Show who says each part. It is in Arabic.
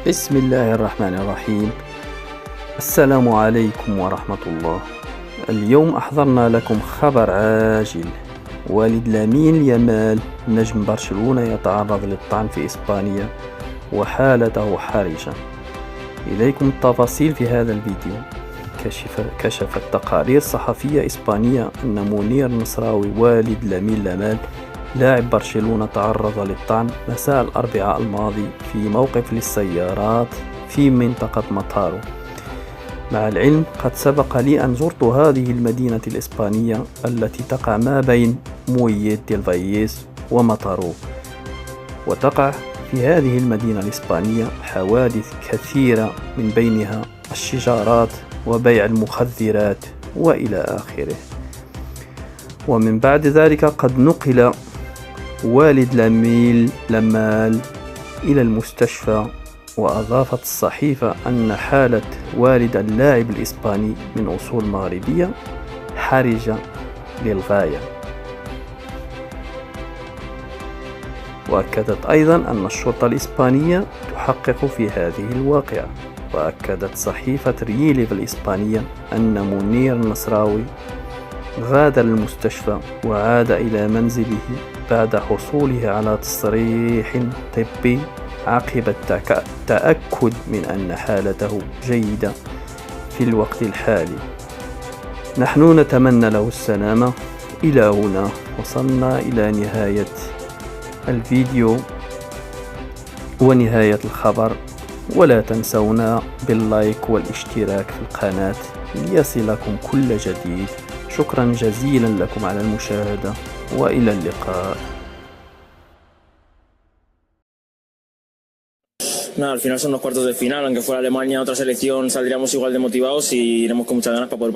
Speaker 1: بسم الله الرحمن الرحيم. السلام عليكم ورحمة الله. اليوم أحضرنا لكم خبر عاجل. والد لامين يامال نجم برشلونة يتعرض للطعن في إسبانيا وحالته حرجة. إليكم التفاصيل في هذا الفيديو. كشفت تقارير صحفية إسبانية أن منير النصراوي والد لامين يامال لاعب برشلونة تعرض للطعن مساء الأربعاء الماضي في موقف للسيارات في منطقة مطارو. مع العلم قد سبق لي أن زرت هذه المدينة الإسبانية التي تقع ما بين مويت ديل فاييس ومطارو، وتقع في هذه المدينة الإسبانية حوادث كثيرة من بينها الشجارات وبيع المخدرات وإلى آخره. ومن بعد ذلك قد نقل والد لامين يامال إلى المستشفى، وأضافت الصحيفة أن حالة والد اللاعب الإسباني من أصول مغربية حرجة للغاية. وأكدت أيضا أن الشرطة الإسبانية تحقق في هذه الواقعة. وأكدت صحيفة ريليف الإسبانية أن منير النصراوي غادر المستشفى وعاد إلى منزله بعد حصوله على تصريح طبي عقب التأكد من أن حالته جيدة في الوقت الحالي. نحن نتمنى له السلامة. إلى هنا وصلنا إلى نهاية الفيديو ونهاية الخبر، ولا تنسونا باللايك والاشتراك في القناة ليصلكم كل جديد. شكرا جزيلا لكم على المشاهدة، وإلى اللقاء.
Speaker 2: Nada, al final son los cuartos de final, aunque fuera Alemania otra selección saldríamos igual de motivados y iremos con muchas ganas para poder